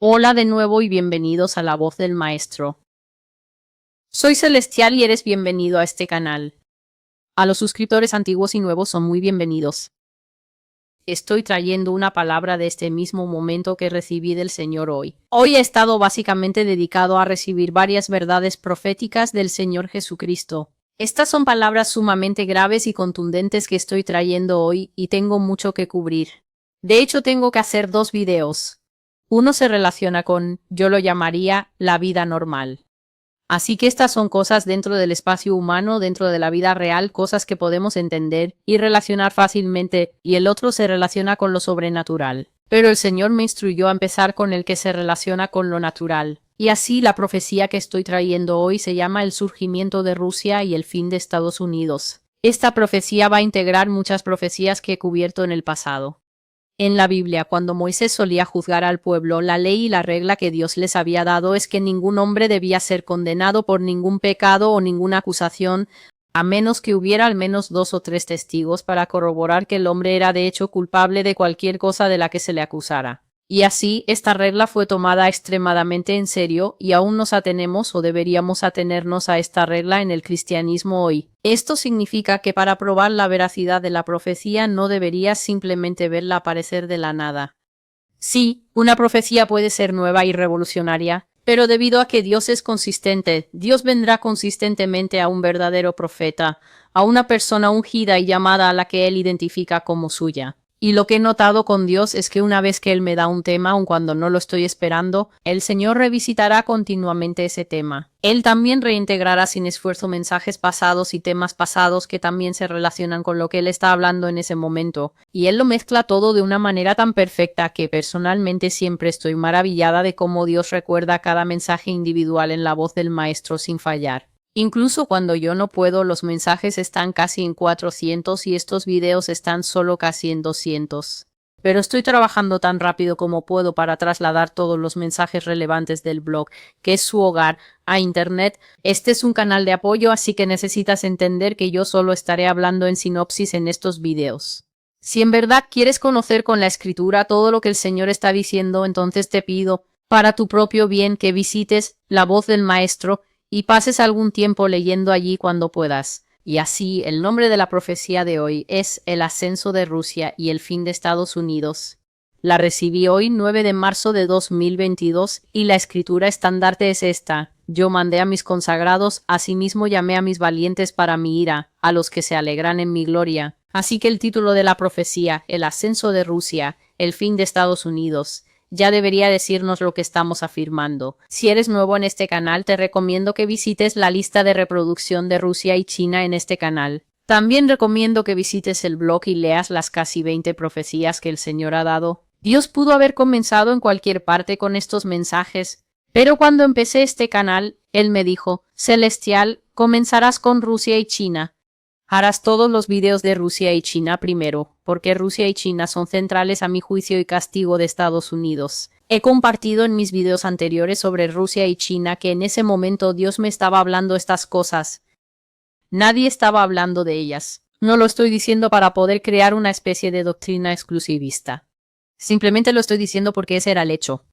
Hola de nuevo y bienvenidos a La Voz del Maestro. Soy Celestial y eres bienvenido a este canal. A los suscriptores antiguos y nuevos son muy bienvenidos. Estoy trayendo una palabra de este mismo momento que recibí del Señor hoy. Hoy he estado básicamente dedicado a recibir varias verdades proféticas del Señor Jesucristo. Estas son palabras sumamente graves y contundentes que estoy trayendo hoy y tengo mucho que cubrir. De hecho, tengo que hacer dos videos. Uno se relaciona con, yo lo llamaría, la vida normal. Así que estas son cosas dentro del espacio humano, dentro de la vida real, cosas que podemos entender y relacionar fácilmente, y el otro se relaciona con lo sobrenatural. Pero el Señor me instruyó a empezar con el que se relaciona con lo natural. Y así la profecía que estoy trayendo hoy se llama el surgimiento de Rusia y el fin de Estados Unidos. Esta profecía va a integrar muchas profecías que he cubierto en el pasado. En la Biblia, cuando Moisés solía juzgar al pueblo, la ley y la regla que Dios les había dado es que ningún hombre debía ser condenado por ningún pecado o ninguna acusación, a menos que hubiera al menos 2 o 3 testigos para corroborar que el hombre era de hecho culpable de cualquier cosa de la que se le acusara. Y así, esta regla fue tomada extremadamente en serio y aún nos atenemos o deberíamos atenernos a esta regla en el cristianismo hoy. Esto significa que para probar la veracidad de la profecía no deberías simplemente verla aparecer de la nada. Sí, una profecía puede ser nueva y revolucionaria, pero debido a que Dios es consistente, Dios vendrá consistentemente a un verdadero profeta, a una persona ungida y llamada a la que Él identifica como suya. Y lo que he notado con Dios es que una vez que Él me da un tema, aun cuando no lo estoy esperando, el Señor revisitará continuamente ese tema. Él también reintegrará sin esfuerzo mensajes pasados y temas pasados que también se relacionan con lo que Él está hablando en ese momento. Y Él lo mezcla todo de una manera tan perfecta que personalmente siempre estoy maravillada de cómo Dios recuerda cada mensaje individual en la voz del Maestro sin fallar. Incluso cuando yo no puedo, los mensajes están casi en 400 y estos videos están solo casi en 200. Pero estoy trabajando tan rápido como puedo para trasladar todos los mensajes relevantes del blog, que es su hogar, a Internet. Este es un canal de apoyo, así que necesitas entender que yo solo estaré hablando en sinopsis en estos videos. Si en verdad quieres conocer con la escritura todo lo que el Señor está diciendo, entonces te pido, para tu propio bien, que visites La Voz del Maestro y pases algún tiempo leyendo allí cuando puedas. Y así, el nombre de la profecía de hoy es El ascenso de Rusia y el fin de Estados Unidos. La recibí hoy, 9 de marzo de 2022, y la escritura estandarte es esta. Yo mandé a mis consagrados, asimismo llamé a mis valientes para mi ira, a los que se alegran en mi gloria. Así que el título de la profecía, El ascenso de Rusia, el fin de Estados Unidos, ya debería decirnos lo que estamos afirmando. Si eres nuevo en este canal, te recomiendo que visites la lista de reproducción de Rusia y China en este canal. También recomiendo que visites el blog y leas las casi 20 profecías que el Señor ha dado. Dios pudo haber comenzado en cualquier parte con estos mensajes, pero cuando empecé este canal, Él me dijo, Celestial, comenzarás con Rusia y China. Harás todos los videos de Rusia y China primero, porque Rusia y China son centrales a mi juicio y castigo de Estados Unidos. He compartido en mis videos anteriores sobre Rusia y China que en ese momento Dios me estaba hablando estas cosas. Nadie estaba hablando de ellas. No lo estoy diciendo para poder crear una especie de doctrina exclusivista. Simplemente lo estoy diciendo porque ese era el hecho.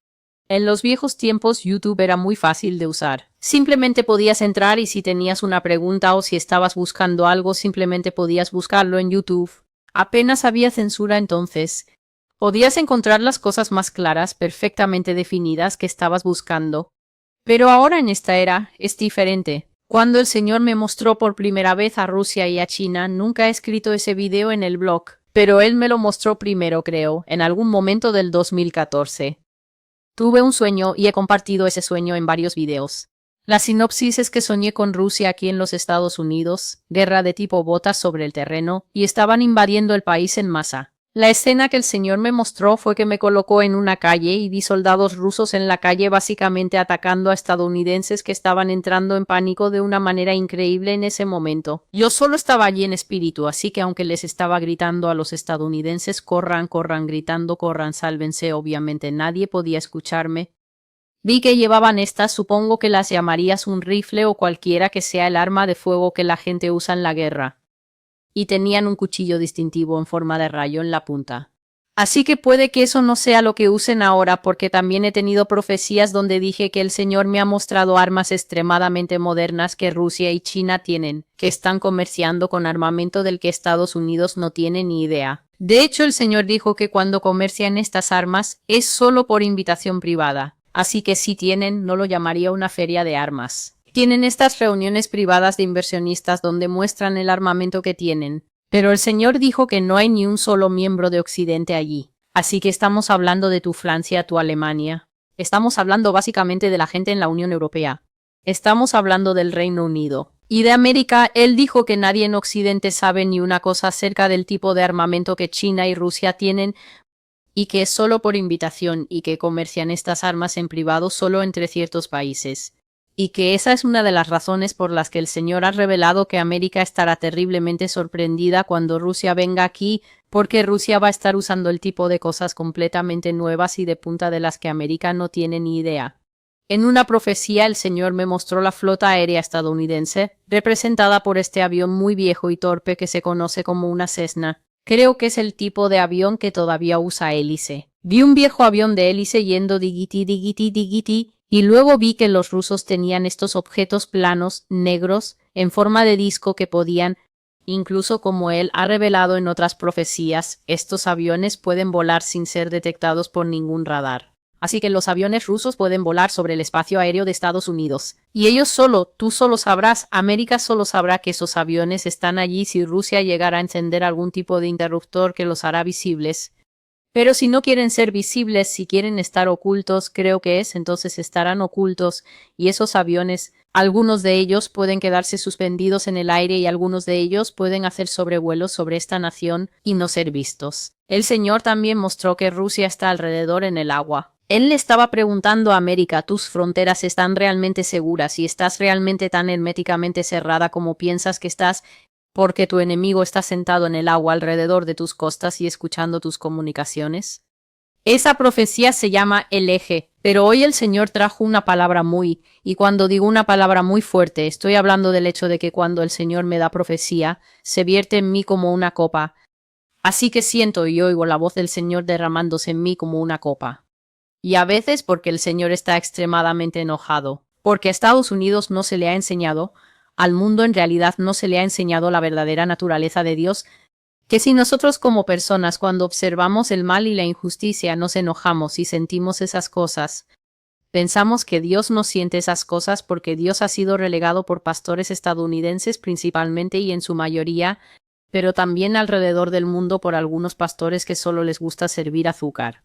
En los viejos tiempos YouTube era muy fácil de usar. Simplemente podías entrar y si tenías una pregunta o si estabas buscando algo, simplemente podías buscarlo en YouTube. Apenas había censura entonces. Podías encontrar las cosas más claras, perfectamente definidas que estabas buscando. Pero ahora en esta era es diferente. Cuando el Señor me mostró por primera vez a Rusia y a China, nunca he escrito ese video en el blog, pero Él me lo mostró primero, creo, en algún momento del 2014. Tuve un sueño y he compartido ese sueño en varios videos. La sinopsis es que soñé con Rusia aquí en los Estados Unidos, guerra de tipo botas sobre el terreno, y estaban invadiendo el país en masa. La escena que el Señor me mostró fue que me colocó en una calle y vi soldados rusos en la calle básicamente atacando a estadounidenses que estaban entrando en pánico de una manera increíble en ese momento. Yo solo estaba allí en espíritu, así que aunque les estaba gritando a los estadounidenses corran, corran, gritando corran, sálvense, obviamente nadie podía escucharme. Vi que llevaban estas, supongo que las llamarías un rifle o cualquiera que sea el arma de fuego que la gente usa en la guerra. Y tenían un cuchillo distintivo en forma de rayo en la punta. Así que puede que eso no sea lo que usen ahora, porque también he tenido profecías donde dije que el Señor me ha mostrado armas extremadamente modernas que Rusia y China tienen, que están comerciando con armamento del que Estados Unidos no tiene ni idea. De hecho, el Señor dijo que cuando comercian estas armas es solo por invitación privada. Así que si tienen, no lo llamaría una feria de armas. Tienen estas reuniones privadas de inversionistas donde muestran el armamento que tienen. Pero el Señor dijo que no hay ni un solo miembro de Occidente allí. Así que estamos hablando de tu Francia, tu Alemania. Estamos hablando básicamente de la gente en la Unión Europea. Estamos hablando del Reino Unido. Y de América, él dijo que nadie en Occidente sabe ni una cosa acerca del tipo de armamento que China y Rusia tienen y que es solo por invitación y que comercian estas armas en privado solo entre ciertos países. Y que esa es una de las razones por las que el Señor ha revelado que América estará terriblemente sorprendida cuando Rusia venga aquí, porque Rusia va a estar usando el tipo de cosas completamente nuevas y de punta de las que América no tiene ni idea. En una profecía el Señor me mostró la flota aérea estadounidense, representada por este avión muy viejo y torpe que se conoce como una Cessna. Creo que es el tipo de avión que todavía usa hélice. Vi un viejo avión de hélice yendo digiti, digiti, digiti, y luego vi que los rusos tenían estos objetos planos, negros, en forma de disco que podían, incluso como él ha revelado en otras profecías, estos aviones pueden volar sin ser detectados por ningún radar. Así que los aviones rusos pueden volar sobre el espacio aéreo de Estados Unidos. Y ellos tú solo sabrás, América solo sabrá que esos aviones están allí si Rusia llegara a encender algún tipo de interruptor que los hará visibles. Pero si no quieren ser visibles, si quieren estar ocultos, creo que entonces estarán ocultos, y esos aviones, algunos de ellos pueden quedarse suspendidos en el aire y algunos de ellos pueden hacer sobrevuelos sobre esta nación y no ser vistos. El Señor también mostró que Rusia está alrededor en el agua. Él le estaba preguntando a América, ¿tus fronteras están realmente seguras y estás realmente tan herméticamente cerrada como piensas que estás? Porque tu enemigo está sentado en el agua alrededor de tus costas y escuchando tus comunicaciones. Esa profecía se llama el eje, pero hoy el Señor trajo una palabra y cuando digo una palabra muy fuerte, estoy hablando del hecho de que cuando el Señor me da profecía, se vierte en mí como una copa. Así que siento y oigo la voz del Señor derramándose en mí como una copa. Y a veces porque el Señor está extremadamente enojado, porque a Estados Unidos no se le ha enseñado, al mundo en realidad no se le ha enseñado la verdadera naturaleza de Dios, que si nosotros como personas cuando observamos el mal y la injusticia nos enojamos y sentimos esas cosas, pensamos que Dios no siente esas cosas porque Dios ha sido relegado por pastores estadounidenses principalmente y en su mayoría, pero también alrededor del mundo por algunos pastores que solo les gusta servir azúcar.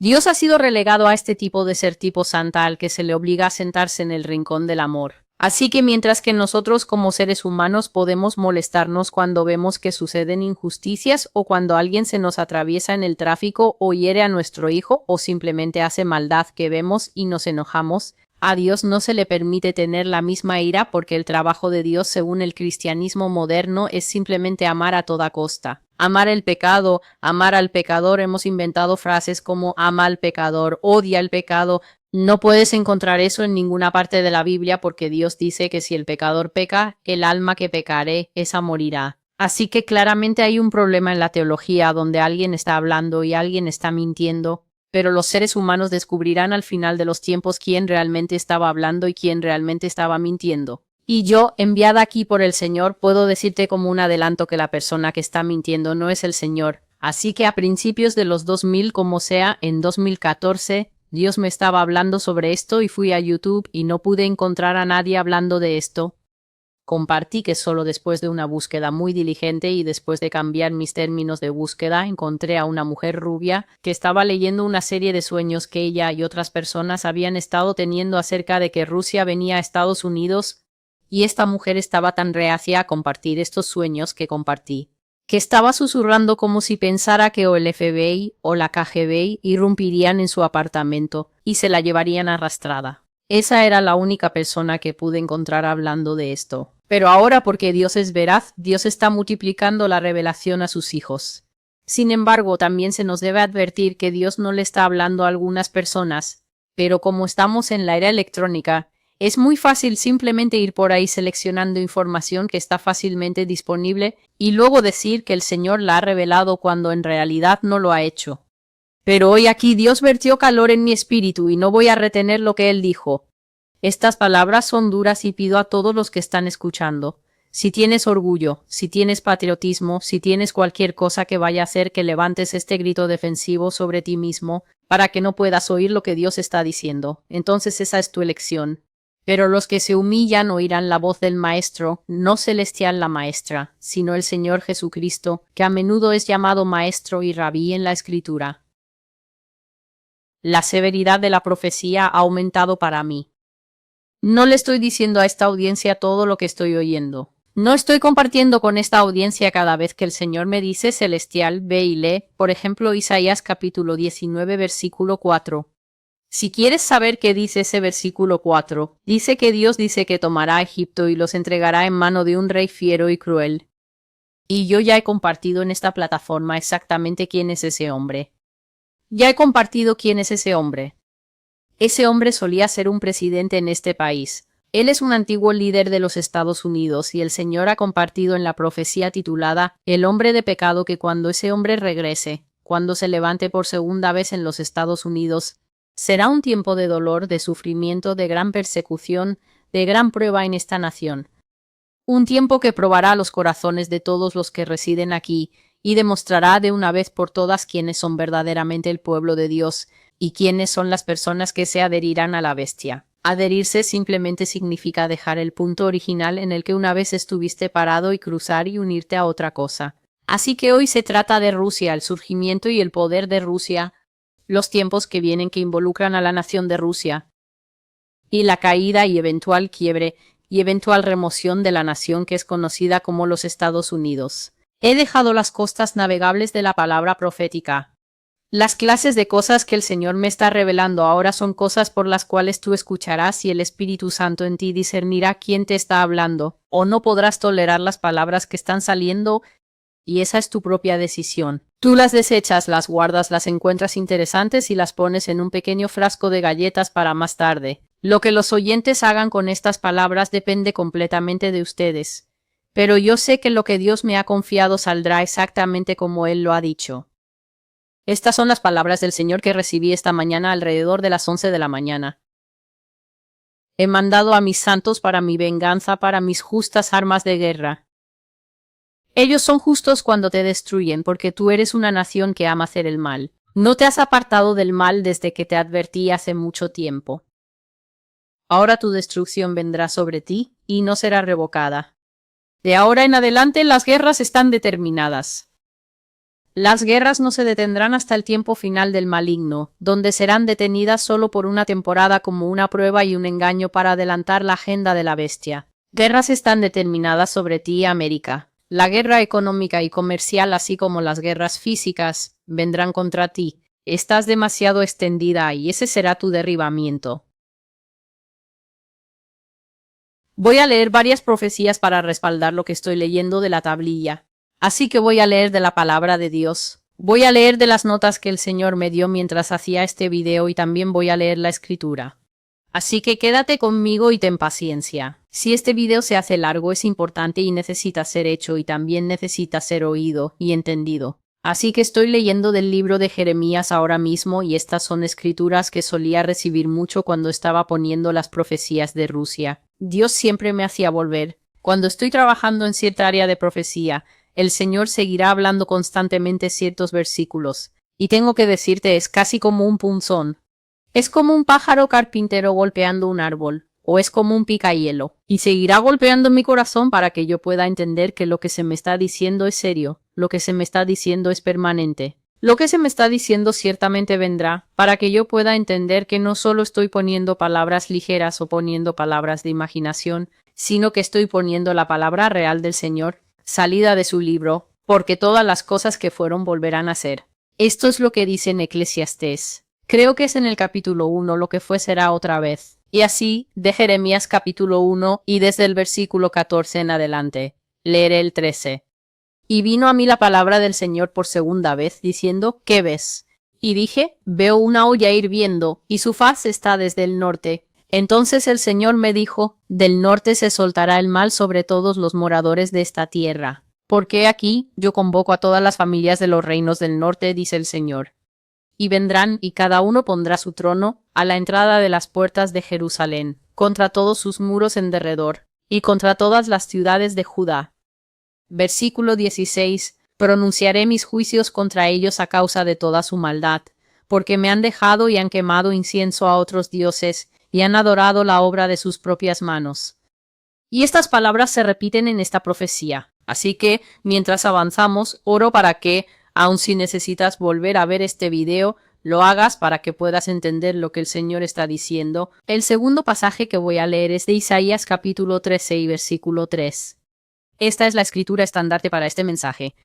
Dios ha sido relegado a este tipo de ser tipo santa al que se le obliga a sentarse en el rincón del amor. Así que mientras que nosotros como seres humanos podemos molestarnos cuando vemos que suceden injusticias o cuando alguien se nos atraviesa en el tráfico o hiere a nuestro hijo o simplemente hace maldad que vemos y nos enojamos, a Dios no se le permite tener la misma ira porque el trabajo de Dios según el cristianismo moderno es simplemente amar a toda costa. Amar el pecado, amar al pecador, hemos inventado frases como ama al pecador, odia el pecado. No puedes encontrar eso en ninguna parte de la Biblia porque Dios dice que si el pecador peca, el alma que pecare, esa morirá. Así que claramente hay un problema en la teología donde alguien está hablando y alguien está mintiendo, pero los seres humanos descubrirán al final de los tiempos quién realmente estaba hablando y quién realmente estaba mintiendo. Y yo, enviada aquí por el Señor, puedo decirte como un adelanto que la persona que está mintiendo no es el Señor. Así que a principios de los 2000, como sea, en 2014, Dios me estaba hablando sobre esto y fui a YouTube y no pude encontrar a nadie hablando de esto. Compartí que solo después de una búsqueda muy diligente y después de cambiar mis términos de búsqueda encontré a una mujer rubia que estaba leyendo una serie de sueños que ella y otras personas habían estado teniendo acerca de que Rusia venía a Estados Unidos y esta mujer estaba tan reacia a compartir estos sueños que compartí, que estaba susurrando como si pensara que o el FBI o la KGB irrumpirían en su apartamento y se la llevarían arrastrada. Esa era la única persona que pude encontrar hablando de esto. Pero ahora, porque Dios es veraz, Dios está multiplicando la revelación a sus hijos. Sin embargo, también se nos debe advertir que Dios no le está hablando a algunas personas, pero como estamos en la era electrónica, Es muy fácil simplemente ir por ahí seleccionando información que está fácilmente disponible y luego decir que el Señor la ha revelado cuando en realidad no lo ha hecho. Pero hoy aquí Dios vertió calor en mi espíritu y no voy a retener lo que Él dijo. Estas palabras son duras y pido a todos los que están escuchando. Si tienes orgullo, si tienes patriotismo, si tienes cualquier cosa que vaya a hacer que levantes este grito defensivo sobre ti mismo para que no puedas oír lo que Dios está diciendo, entonces esa es tu elección. Pero los que se humillan oirán la voz del Maestro, no celestial la Maestra, sino el Señor Jesucristo, que a menudo es llamado Maestro y Rabí en la Escritura. La severidad de la profecía ha aumentado para mí. No le estoy diciendo a esta audiencia todo lo que estoy oyendo. No estoy compartiendo con esta audiencia cada vez que el Señor me dice celestial, ve y lee, por ejemplo, Isaías capítulo 19 versículo 4. Si quieres saber qué dice ese versículo 4, dice que Dios dice que tomará a Egipto y los entregará en mano de un rey fiero y cruel. Y yo ya he compartido en esta plataforma exactamente quién es ese hombre. Ya he compartido quién es ese hombre. Ese hombre solía ser un presidente en este país. Él es un antiguo líder de los Estados Unidos y el Señor ha compartido en la profecía titulada El hombre de pecado que cuando ese hombre regrese, cuando se levante por segunda vez en los Estados Unidos, será un tiempo de dolor, de sufrimiento, de gran persecución, de gran prueba en esta nación. Un tiempo que probará los corazones de todos los que residen aquí y demostrará de una vez por todas quiénes son verdaderamente el pueblo de Dios y quiénes son las personas que se adherirán a la bestia. Adherirse simplemente significa dejar el punto original en el que una vez estuviste parado y cruzar y unirte a otra cosa. Así que hoy se trata de Rusia, el surgimiento y el poder de Rusia, los tiempos que vienen que involucran a la nación de Rusia, y la caída y eventual quiebre y eventual remoción de la nación que es conocida como los Estados Unidos. He dejado las costas navegables de la palabra profética. Las clases de cosas que el Señor me está revelando ahora son cosas por las cuales tú escucharás y el Espíritu Santo en ti discernirá quién te está hablando, o no podrás tolerar las palabras que están saliendo, y esa es tu propia decisión. Tú las desechas, las guardas, las encuentras interesantes y las pones en un pequeño frasco de galletas para más tarde. Lo que los oyentes hagan con estas palabras depende completamente de ustedes. Pero yo sé que lo que Dios me ha confiado saldrá exactamente como Él lo ha dicho. Estas son las palabras del Señor que recibí esta mañana alrededor de las 11 de la mañana. He mandado a mis santos para mi venganza, para mis justas armas de guerra. Ellos son justos cuando te destruyen, porque tú eres una nación que ama hacer el mal. No te has apartado del mal desde que te advertí hace mucho tiempo. Ahora tu destrucción vendrá sobre ti y no será revocada. De ahora en adelante las guerras están determinadas. Las guerras no se detendrán hasta el tiempo final del maligno, donde serán detenidas solo por una temporada como una prueba y un engaño para adelantar la agenda de la bestia. Guerras están determinadas sobre ti, América. La guerra económica y comercial, así como las guerras físicas, vendrán contra ti. Estás demasiado extendida y ese será tu derribamiento. Voy a leer varias profecías para respaldar lo que estoy leyendo de la tablilla. Así que voy a leer de la palabra de Dios. Voy a leer de las notas que el Señor me dio mientras hacía este video y también voy a leer la escritura. Así que quédate conmigo y ten paciencia. Si este video se hace largo es importante y necesita ser hecho y también necesita ser oído y entendido. Así que estoy leyendo del libro de Jeremías ahora mismo y estas son escrituras que solía recibir mucho cuando estaba poniendo las profecías de Rusia. Dios siempre me hacía volver. Cuando estoy trabajando en cierta área de profecía, el Señor seguirá hablando constantemente ciertos versículos. Y tengo que decirte, es casi como un punzón. Es como un pájaro carpintero golpeando un árbol, o es como un picahielo. Y seguirá golpeando mi corazón para que yo pueda entender que lo que se me está diciendo es serio, lo que se me está diciendo es permanente. Lo que se me está diciendo ciertamente vendrá, para que yo pueda entender que no solo estoy poniendo palabras ligeras o poniendo palabras de imaginación, sino que estoy poniendo la palabra real del Señor, salida de su libro, porque todas las cosas que fueron volverán a ser. Esto es lo que dice en Eclesiastés. Creo que es en el capítulo 1, lo que fue será otra vez. Y así, de Jeremías capítulo 1 y desde el versículo 14 en adelante. Leeré el 13. Y vino a mí la palabra del Señor por segunda vez, diciendo, ¿qué ves? Y dije, veo una olla hirviendo, y su faz está desde el norte. Entonces el Señor me dijo, del norte se soltará el mal sobre todos los moradores de esta tierra. Porque aquí yo convoco a todas las familias de los reinos del norte, dice el Señor. Y vendrán, y cada uno pondrá su trono a la entrada de las puertas de Jerusalén, contra todos sus muros en derredor, y contra todas las ciudades de Judá. Versículo 16. Pronunciaré mis juicios contra ellos a causa de toda su maldad, porque me han dejado y han quemado incienso a otros dioses, y han adorado la obra de sus propias manos. Y estas palabras se repiten en esta profecía. Así que, mientras avanzamos, oro para que, aun si necesitas volver a ver este video, lo hagas para que puedas entender lo que el Señor está diciendo. El segundo pasaje que voy a leer es de Isaías capítulo 13 y versículo 3. Esta es la escritura estandarte para este mensaje.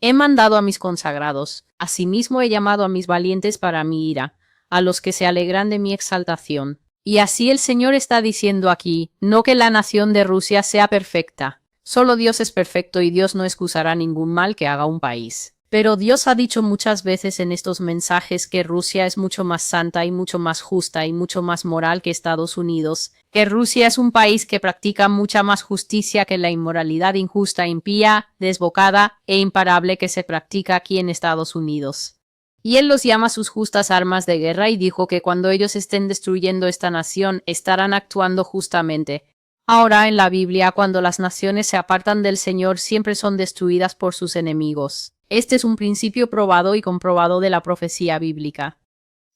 He mandado a mis consagrados, asimismo he llamado a mis valientes para mi ira, a los que se alegran de mi exaltación. Y así el Señor está diciendo aquí, no que la nación de Rusia sea perfecta. Solo Dios es perfecto y Dios no excusará ningún mal que haga un país. Pero Dios ha dicho muchas veces en estos mensajes que Rusia es mucho más santa y mucho más justa y mucho más moral que Estados Unidos, que Rusia es un país que practica mucha más justicia que la inmoralidad injusta, impía, desbocada e imparable que se practica aquí en Estados Unidos. Y él los llama sus justas armas de guerra y dijo que cuando ellos estén destruyendo esta nación estarán actuando justamente. Ahora en la Biblia, cuando las naciones se apartan del Señor, siempre son destruidas por sus enemigos. Este es un principio probado y comprobado de la profecía bíblica.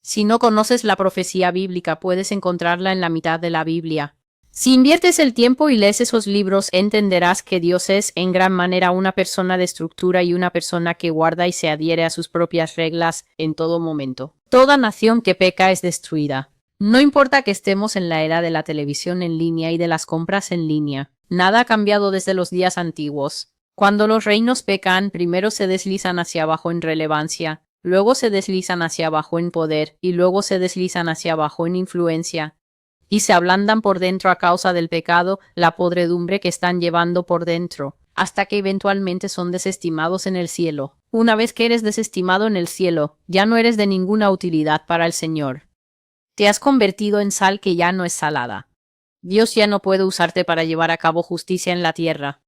Si no conoces la profecía bíblica, puedes encontrarla en la mitad de la Biblia. Si inviertes el tiempo y lees esos libros, entenderás que Dios es, en gran manera, una persona de estructura y una persona que guarda y se adhiere a sus propias reglas en todo momento. Toda nación que peca es destruida. No importa que estemos en la era de la televisión en línea y de las compras en línea. Nada ha cambiado desde los días antiguos. Cuando los reinos pecan, primero se deslizan hacia abajo en relevancia, luego se deslizan hacia abajo en poder y luego se deslizan hacia abajo en influencia. Y se ablandan por dentro a causa del pecado, la podredumbre que están llevando por dentro, hasta que eventualmente son desestimados en el cielo. Una vez que eres desestimado en el cielo, ya no eres de ninguna utilidad para el Señor. Te has convertido en sal que ya no es salada. Dios ya no puede usarte para llevar a cabo justicia en la tierra.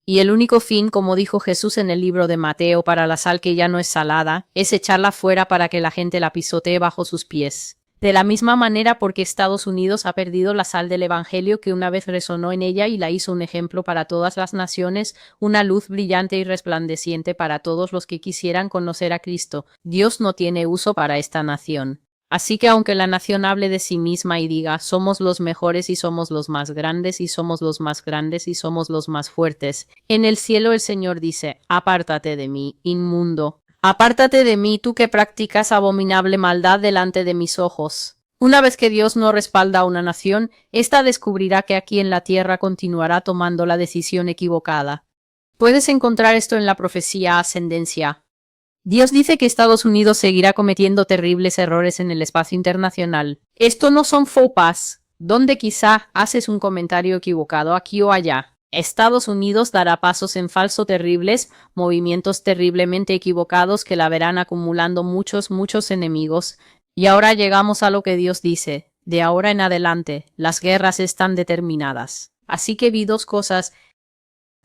Y el único fin, como dijo Jesús en el libro de Mateo, para la sal que ya no es salada, es echarla fuera para que la gente la pisotee bajo sus pies. De la misma manera, porque Estados Unidos ha perdido la sal del Evangelio que una vez resonó en ella y la hizo un ejemplo para todas las naciones, una luz brillante y resplandeciente para todos los que quisieran conocer a Cristo. Dios no tiene uso para esta nación. Así que aunque la nación hable de sí misma y diga, somos los mejores y somos los más grandes y somos los más grandes y somos los más fuertes, en el cielo el Señor dice, apártate de mí, inmundo. Apártate de mí, tú que practicas abominable maldad delante de mis ojos. Una vez que Dios no respalda a una nación, ésta descubrirá que aquí en la tierra continuará tomando la decisión equivocada. Puedes encontrar esto en la profecía Ascendencia. Dios dice que Estados Unidos seguirá cometiendo terribles errores en el espacio internacional. Esto no son faux pas, donde quizá haces un comentario equivocado aquí o allá. Estados Unidos dará pasos en falso terribles, movimientos terriblemente equivocados que la verán acumulando muchos enemigos. Y ahora llegamos a lo que Dios dice. De ahora en adelante, las guerras están determinadas. Así que vi dos cosas.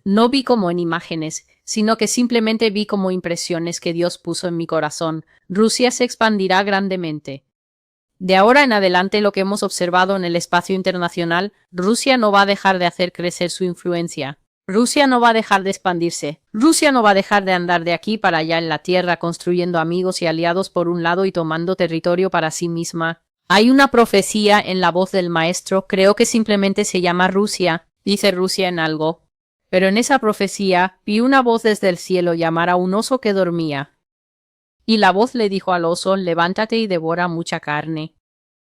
No vi como en imágenes, sino que simplemente vi como impresiones que Dios puso en mi corazón. Rusia se expandirá grandemente. De ahora en adelante, lo que hemos observado en el espacio internacional, Rusia no va a dejar de hacer crecer su influencia. Rusia no va a dejar de expandirse. Rusia no va a dejar de andar de aquí para allá en la tierra construyendo amigos y aliados por un lado y tomando territorio para sí misma. Hay una profecía en la voz del maestro, creo que simplemente se llama Rusia, dice Rusia en algo. Pero en esa profecía vi una voz desde el cielo llamar a un oso que dormía. Y la voz le dijo al oso, levántate y devora mucha carne.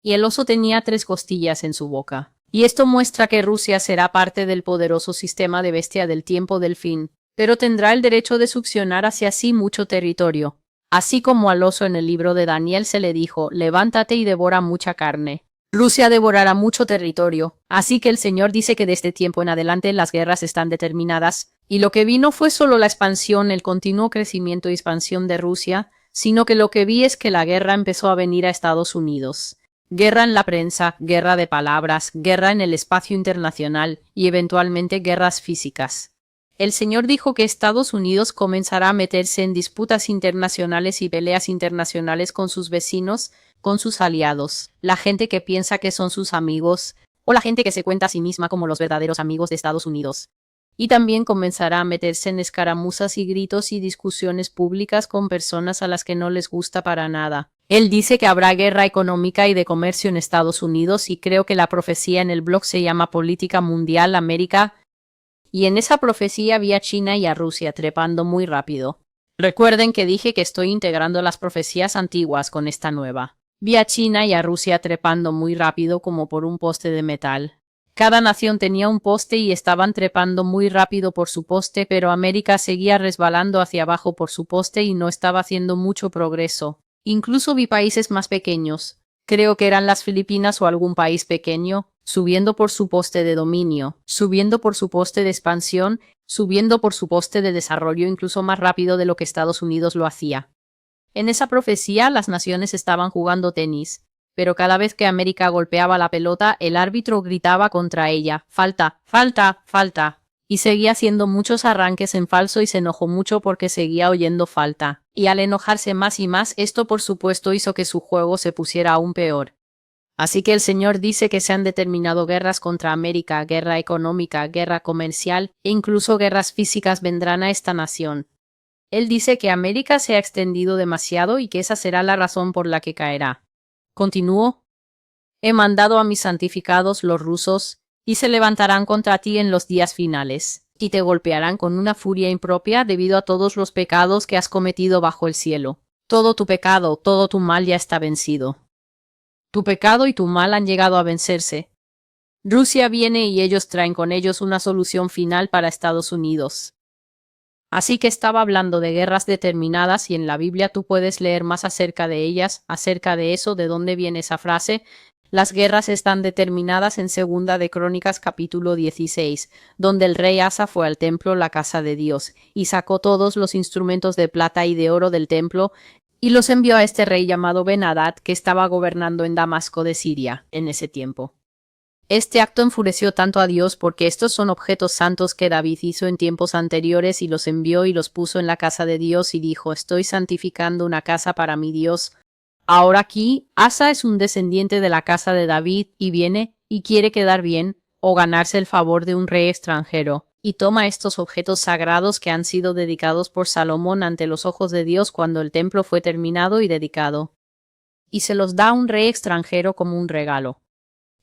Y el oso tenía 3 costillas en su boca. Y esto muestra que Rusia será parte del poderoso sistema de bestia del tiempo del fin, pero tendrá el derecho de succionar hacia sí mucho territorio. Así como al oso en el libro de Daniel se le dijo, levántate y devora mucha carne. Rusia devorará mucho territorio, así que el Señor dice que de este tiempo en adelante las guerras están determinadas, y lo que vi no fue solo la expansión, el continuo crecimiento y expansión de Rusia, sino que lo que vi es que la guerra empezó a venir a Estados Unidos. Guerra en la prensa, guerra de palabras, guerra en el espacio internacional y eventualmente guerras físicas. El Señor dijo que Estados Unidos comenzará a meterse en disputas internacionales y peleas internacionales con sus vecinos, con sus aliados, la gente que piensa que son sus amigos, o la gente que se cuenta a sí misma como los verdaderos amigos de Estados Unidos. Y también comenzará a meterse en escaramuzas y gritos y discusiones públicas con personas a las que no les gusta para nada. Él dice que habrá guerra económica y de comercio en Estados Unidos y creo que la profecía en el blog se llama Política Mundial América. Y en esa profecía vi a China y a Rusia trepando muy rápido. Recuerden que dije que estoy integrando las profecías antiguas con esta nueva. Vi a China y a Rusia trepando muy rápido como por un poste de metal. Cada nación tenía un poste y estaban trepando muy rápido por su poste, pero América seguía resbalando hacia abajo por su poste y no estaba haciendo mucho progreso. Incluso vi países más pequeños, creo que eran las Filipinas o algún país pequeño, subiendo por su poste de dominio, subiendo por su poste de expansión, subiendo por su poste de desarrollo incluso más rápido de lo que Estados Unidos lo hacía. En esa profecía las naciones estaban jugando tenis, pero cada vez que América golpeaba la pelota, el árbitro gritaba contra ella, falta, falta, falta, y seguía haciendo muchos arranques en falso y se enojó mucho porque seguía oyendo falta. Y al enojarse más y más, esto por supuesto hizo que su juego se pusiera aún peor. Así que el Señor dice que se han determinado guerras contra América, guerra económica, guerra comercial e incluso guerras físicas vendrán a esta nación. Él dice que América se ha extendido demasiado y que esa será la razón por la que caerá. Continuó. He mandado a mis santificados los rusos, y se levantarán contra ti en los días finales, y te golpearán con una furia impropia debido a todos los pecados que has cometido bajo el cielo. Todo tu pecado, todo tu mal ya está vencido. Tu pecado y tu mal han llegado a vencerse. Rusia viene y ellos traen con ellos una solución final para Estados Unidos. Así que estaba hablando de guerras determinadas y en la Biblia tú puedes leer más acerca de ellas, acerca de eso, de dónde viene esa frase. Las guerras están determinadas en Segunda de Crónicas capítulo 16, donde el rey Asa fue al templo, la casa de Dios, y sacó todos los instrumentos de plata y de oro del templo, y los envió a este rey llamado Ben-Hadad, que estaba gobernando en Damasco de Siria en ese tiempo. Este acto enfureció tanto a Dios porque estos son objetos santos que David hizo en tiempos anteriores y los envió y los puso en la casa de Dios y dijo, estoy santificando una casa para mi Dios. Ahora aquí, Asa es un descendiente de la casa de David y viene y quiere quedar bien o ganarse el favor de un rey extranjero, y toma estos objetos sagrados que han sido dedicados por Salomón ante los ojos de Dios cuando el templo fue terminado y dedicado, y se los da a un rey extranjero como un regalo.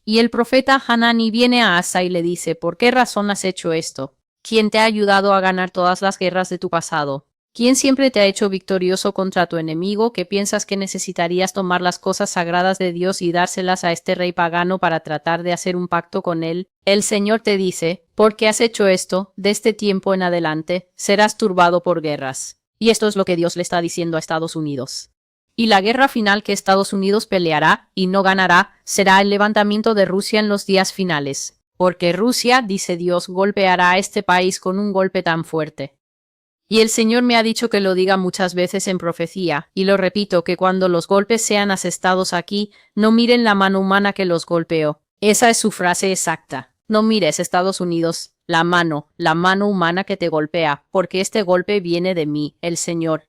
Y el profeta Hanani viene a Asa y le dice, ¿por qué razón has hecho esto? ¿Quién te ha ayudado a ganar todas las guerras de tu pasado? ¿Quién siempre te ha hecho victorioso contra tu enemigo que piensas que necesitarías tomar las cosas sagradas de Dios y dárselas a este rey pagano para tratar de hacer un pacto con él? El Señor te dice, ¿por qué has hecho esto? De este tiempo en adelante, serás turbado por guerras. Y esto es lo que Dios le está diciendo a Estados Unidos. Y la guerra final que Estados Unidos peleará y no ganará será el levantamiento de Rusia en los días finales, porque Rusia, dice Dios, golpeará a este país con un golpe tan fuerte. Y el Señor me ha dicho que lo diga muchas veces en profecía, y lo repito, que cuando los golpes sean asestados aquí, no miren la mano humana que los golpeó. Esa es su frase exacta. No mires, Estados Unidos, la mano humana que te golpea, porque este golpe viene de mí, el Señor.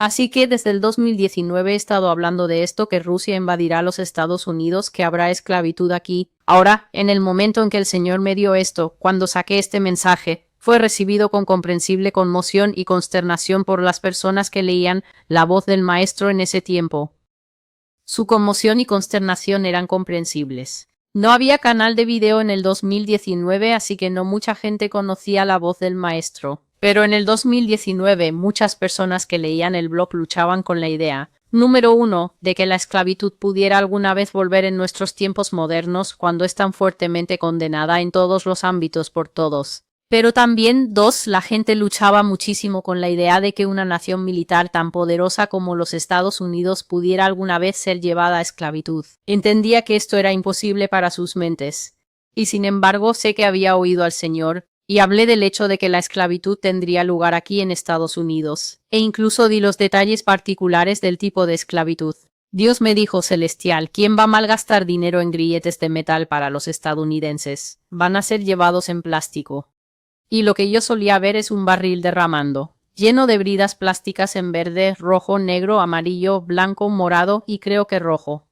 Así que desde el 2019 he estado hablando de esto, que Rusia invadirá los Estados Unidos, que habrá esclavitud aquí. Ahora, en el momento en que el Señor me dio esto, cuando saqué este mensaje, fue recibido con comprensible conmoción y consternación por las personas que leían la voz del Maestro en ese tiempo. Su conmoción y consternación eran comprensibles. No había canal de video en el 2019, así que no mucha gente conocía la voz del Maestro. Pero en el 2019 muchas personas que leían el blog luchaban con la idea, número 1, de que la esclavitud pudiera alguna vez volver en nuestros tiempos modernos cuando es tan fuertemente condenada en todos los ámbitos por todos. Pero también, 2, la gente luchaba muchísimo con la idea de que una nación militar tan poderosa como los Estados Unidos pudiera alguna vez ser llevada a esclavitud. Entendía que esto era imposible para sus mentes. Y sin embargo sé que había oído al Señor, y hablé del hecho de que la esclavitud tendría lugar aquí en Estados Unidos, e incluso di los detalles particulares del tipo de esclavitud. Dios me dijo, Celestial, ¿quién va a malgastar dinero en grilletes de metal para los estadounidenses? Van a ser llevados en plástico. Y lo que yo solía ver es un barril derramando, lleno de bridas plásticas en verde, rojo, negro, amarillo, blanco, morado y creo que rojo.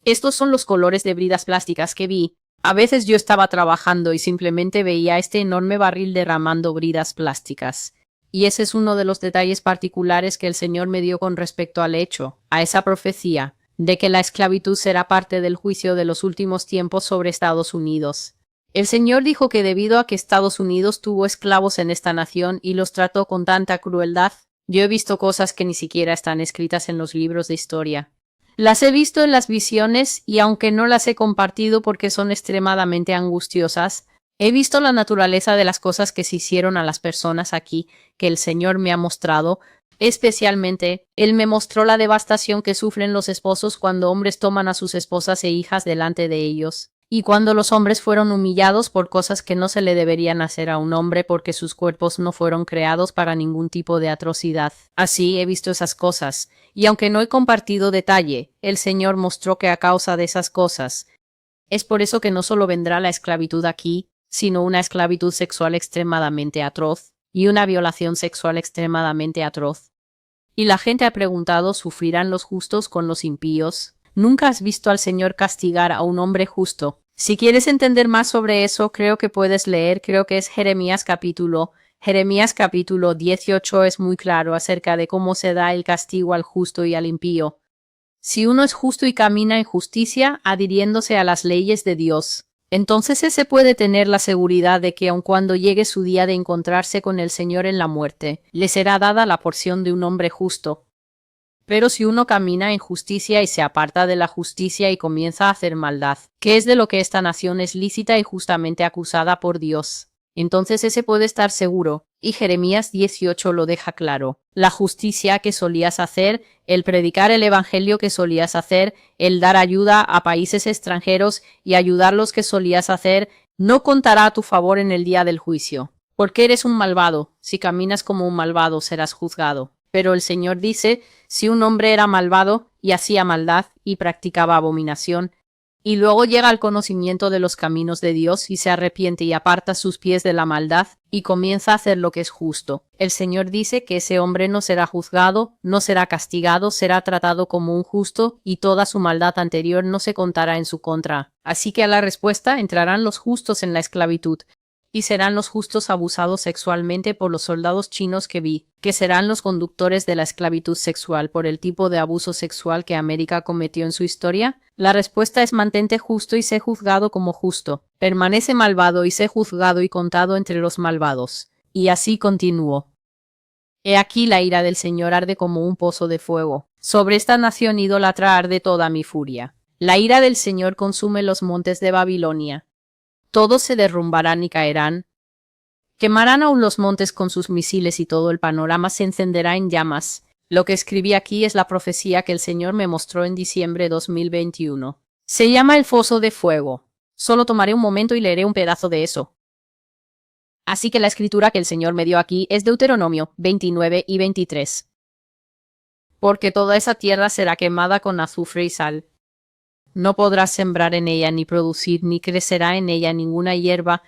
Estos son los colores de bridas plásticas que vi. A veces yo estaba trabajando y simplemente veía este enorme barril derramando bridas plásticas. Y ese es uno de los detalles particulares que el Señor me dio con respecto al hecho, a esa profecía, de que la esclavitud será parte del juicio de los últimos tiempos sobre Estados Unidos. El Señor dijo que debido a que Estados Unidos tuvo esclavos en esta nación y los trató con tanta crueldad, yo he visto cosas que ni siquiera están escritas en los libros de historia. Las he visto en las visiones y aunque no las he compartido porque son extremadamente angustiosas, he visto la naturaleza de las cosas que se hicieron a las personas aquí que el Señor me ha mostrado. Especialmente, Él me mostró la devastación que sufren los esposos cuando hombres toman a sus esposas e hijas delante de ellos, y cuando los hombres fueron humillados por cosas que no se le deberían hacer a un hombre porque sus cuerpos no fueron creados para ningún tipo de atrocidad. Así he visto esas cosas, y aunque no he compartido detalle, el Señor mostró que a causa de esas cosas, es por eso que no solo vendrá la esclavitud aquí, sino una esclavitud sexual extremadamente atroz, y una violación sexual extremadamente atroz. Y la gente ha preguntado, ¿sufrirán los justos con los impíos? ¿Nunca has visto al Señor castigar a un hombre justo? Si quieres entender más sobre eso, creo que puedes leer, creo que es Jeremías capítulo 18 es muy claro acerca de cómo se da el castigo al justo y al impío. Si uno es justo y camina en justicia, adhiriéndose a las leyes de Dios, entonces ese puede tener la seguridad de que aun cuando llegue su día de encontrarse con el Señor en la muerte, le será dada la porción de un hombre justo. Pero si uno camina en justicia y se aparta de la justicia y comienza a hacer maldad, que es de lo que esta nación es lícita y justamente acusada por Dios, entonces ese puede estar seguro, y Jeremías 18 lo deja claro. La justicia que solías hacer, el predicar el evangelio que solías hacer, el dar ayuda a países extranjeros y ayudarlos que solías hacer, no contará a tu favor en el día del juicio. Porque eres un malvado, si caminas como un malvado serás juzgado. Pero el Señor dice, si un hombre era malvado y hacía maldad y practicaba abominación, y luego llega al conocimiento de los caminos de Dios y se arrepiente y aparta sus pies de la maldad y comienza a hacer lo que es justo. El Señor dice que ese hombre no será juzgado, no será castigado, será tratado como un justo y toda su maldad anterior no se contará en su contra. Así que a la respuesta entrarán los justos en la esclavitud. Y serán los justos abusados sexualmente por los soldados chinos que vi, que serán los conductores de la esclavitud sexual por el tipo de abuso sexual que América cometió en su historia. La respuesta es mantente justo y sé juzgado como justo. Permanece malvado y sé juzgado y contado entre los malvados. Y así continuó. He aquí la ira del Señor arde como un pozo de fuego. Sobre esta nación idólatra arde toda mi furia. La ira del Señor consume los montes de Babilonia. Todos se derrumbarán y caerán. Quemarán aún los montes con sus misiles y todo el panorama se encenderá en llamas. Lo que escribí aquí es la profecía que el Señor me mostró en diciembre 2021. Se llama el foso de fuego. Solo tomaré un momento y leeré un pedazo de eso. Así que la escritura que el Señor me dio aquí es Deuteronomio 29 y 23. Porque toda esa tierra será quemada con azufre y sal. No podrás sembrar en ella ni producir ni crecerá en ella ninguna hierba,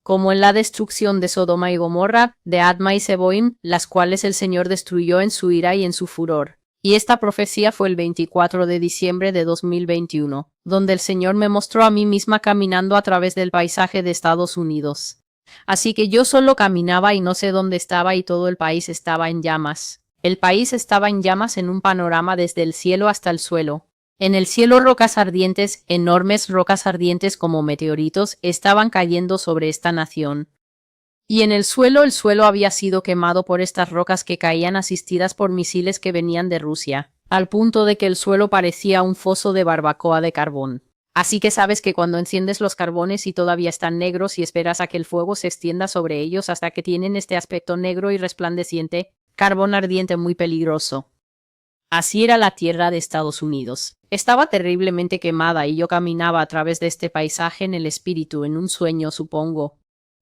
como en la destrucción de Sodoma y Gomorra, de Adma y Seboim, las cuales el Señor destruyó en su ira y en su furor. Y esta profecía fue el 24 de diciembre de 2021, donde el Señor me mostró a mí misma caminando a través del paisaje de Estados Unidos. Así que yo solo caminaba y no sé dónde estaba y todo el país estaba en llamas. El país estaba en llamas en un panorama desde el cielo hasta el suelo. En el cielo rocas ardientes, enormes rocas ardientes como meteoritos, estaban cayendo sobre esta nación. Y en el suelo había sido quemado por estas rocas que caían asistidas por misiles que venían de Rusia, al punto de que el suelo parecía un foso de barbacoa de carbón. Así que sabes que cuando enciendes los carbones y todavía están negros y esperas a que el fuego se extienda sobre ellos hasta que tienen este aspecto negro y resplandeciente, carbón ardiente muy peligroso. Así era la tierra de Estados Unidos. Estaba terriblemente quemada y yo caminaba a través de este paisaje en el espíritu, en un sueño, supongo.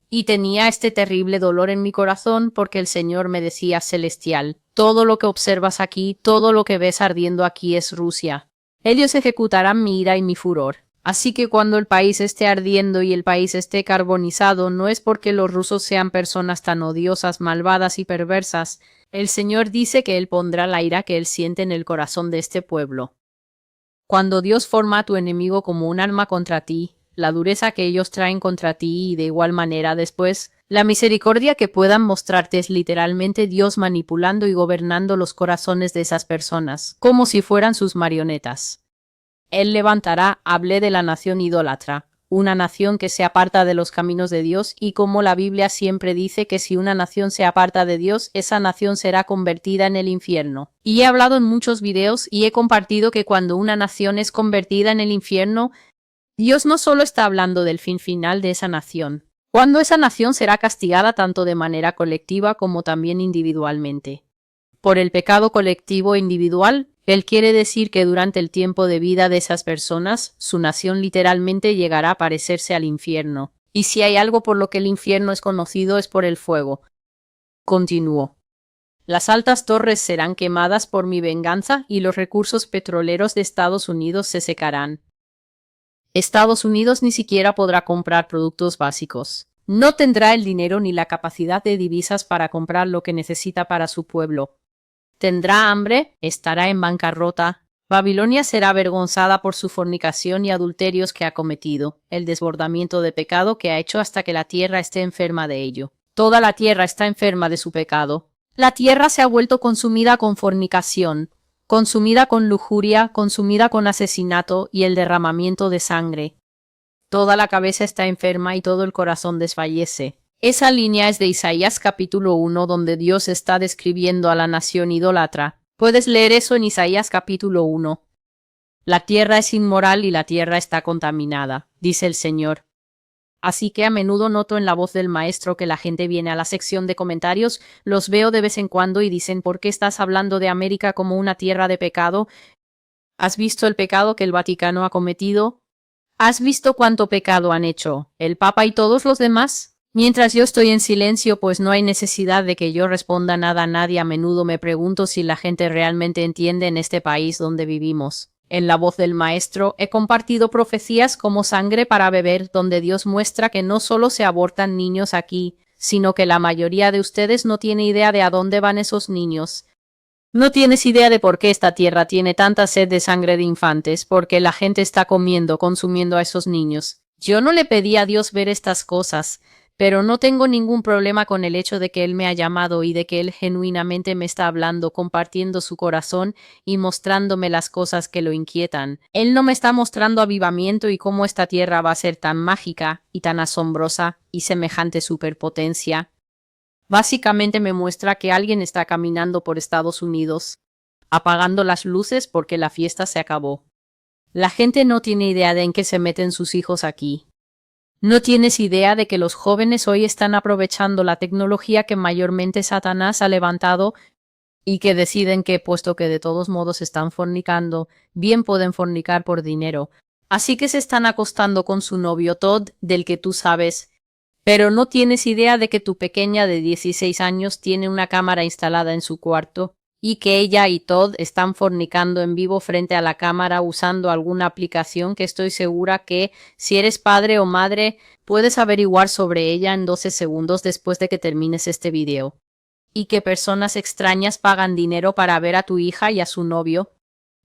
Y tenía este terrible dolor en mi corazón porque el Señor me decía, Celestial, Todo lo que observas aquí, todo lo que ves ardiendo aquí es Rusia. Ellos ejecutarán mi ira y mi furor. Así que cuando el país esté ardiendo y el país esté carbonizado, no es porque los rusos sean personas tan odiosas, malvadas y perversas. El Señor dice que Él pondrá la ira que Él siente en el corazón de este pueblo. Cuando Dios forma a tu enemigo como un arma contra ti, la dureza que ellos traen contra ti y de igual manera después, la misericordia que puedan mostrarte es literalmente Dios manipulando y gobernando los corazones de esas personas, como si fueran sus marionetas. Él levantará, hablé de la nación idólatra, una nación que se aparta de los caminos de Dios, y como la Biblia siempre dice que si una nación se aparta de Dios, esa nación será convertida en el infierno. Y he hablado en muchos videos y he compartido que cuando una nación es convertida en el infierno, Dios no solo está hablando del fin final de esa nación, cuando esa nación será castigada tanto de manera colectiva como también individualmente. Por el pecado colectivo e individual, Él quiere decir que durante el tiempo de vida de esas personas, su nación literalmente llegará a parecerse al infierno. Y si hay algo por lo que el infierno es conocido es por el fuego. Continuó. Las altas torres serán quemadas por mi venganza y los recursos petroleros de Estados Unidos se secarán. Estados Unidos ni siquiera podrá comprar productos básicos. No tendrá el dinero ni la capacidad de divisas para comprar lo que necesita para su pueblo. Tendrá hambre, estará en bancarrota. Babilonia será avergonzada por su fornicación y adulterios que ha cometido, el desbordamiento de pecado que ha hecho hasta que la tierra esté enferma de ello. Toda la tierra está enferma de su pecado. La tierra se ha vuelto consumida con fornicación, consumida con lujuria, consumida con asesinato y el derramamiento de sangre. Toda la cabeza está enferma y todo el corazón desfallece. Esa línea es de Isaías capítulo 1, donde Dios está describiendo a la nación idólatra. Puedes leer eso en Isaías capítulo 1. La tierra es inmoral y la tierra está contaminada, dice el Señor. Así que a menudo noto en la voz del maestro que la gente viene a la sección de comentarios, los veo de vez en cuando y dicen ¿por qué estás hablando de América como una tierra de pecado? ¿Has visto el pecado que el Vaticano ha cometido? ¿Has visto cuánto pecado han hecho el Papa y todos los demás? Mientras yo estoy en silencio, pues no hay necesidad de que yo responda nada a nadie. A menudo me pregunto si la gente realmente entiende en este país donde vivimos. En la voz del maestro he compartido profecías como sangre para beber, donde Dios muestra que no solo se abortan niños aquí, sino que la mayoría de ustedes no tiene idea de a dónde van esos niños. No tienes idea de por qué esta tierra tiene tanta sed de sangre de infantes, porque la gente está consumiendo a esos niños. Yo no le pedí a Dios ver estas cosas, pero no tengo ningún problema con el hecho de que Él me ha llamado y de que Él genuinamente me está hablando, compartiendo su corazón y mostrándome las cosas que lo inquietan. Él no me está mostrando avivamiento y cómo esta tierra va a ser tan mágica y tan asombrosa y semejante superpotencia. Básicamente me muestra que alguien está caminando por Estados Unidos, apagando las luces porque la fiesta se acabó. La gente no tiene idea de en qué se meten sus hijos aquí. No tienes idea de que los jóvenes hoy están aprovechando la tecnología que mayormente Satanás ha levantado y que deciden que, puesto que de todos modos están fornicando, bien pueden fornicar por dinero. Así que se están acostando con su novio Todd, del que tú sabes. Pero no tienes idea de que tu pequeña de 16 años tiene una cámara instalada en su cuarto y que ella y Todd están fornicando en vivo frente a la cámara usando alguna aplicación que estoy segura que, si eres padre o madre, puedes averiguar sobre ella en 12 segundos después de que termines este video. Y que personas extrañas pagan dinero para ver a tu hija y a su novio,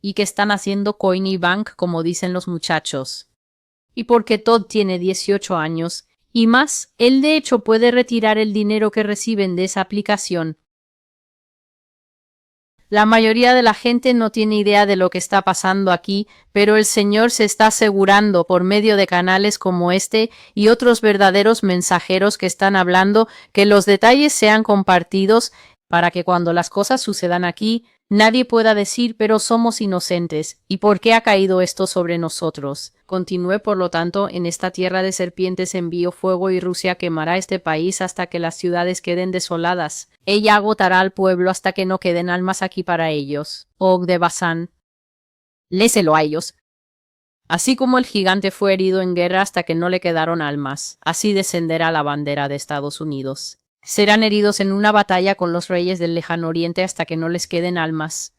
y que están haciendo coin y bank como dicen los muchachos. Y porque Todd tiene 18 años, y más, él de hecho puede retirar el dinero que reciben de esa aplicación. La mayoría de la gente no tiene idea de lo que está pasando aquí, pero el Señor se está asegurando por medio de canales como este y otros verdaderos mensajeros que están hablando que los detalles sean compartidos para que cuando las cosas sucedan aquí, nadie pueda decir pero somos inocentes. ¿Y por qué ha caído esto sobre nosotros? Continúe, por lo tanto, en esta tierra de serpientes envío fuego y Rusia quemará este país hasta que las ciudades queden desoladas. Ella agotará al pueblo hasta que no queden almas aquí para ellos. Og de Basán. Léselo a ellos. Así como el gigante fue herido en guerra hasta que no le quedaron almas, así descenderá la bandera de Estados Unidos. Serán heridos en una batalla con los reyes del lejano oriente hasta que no les queden almas.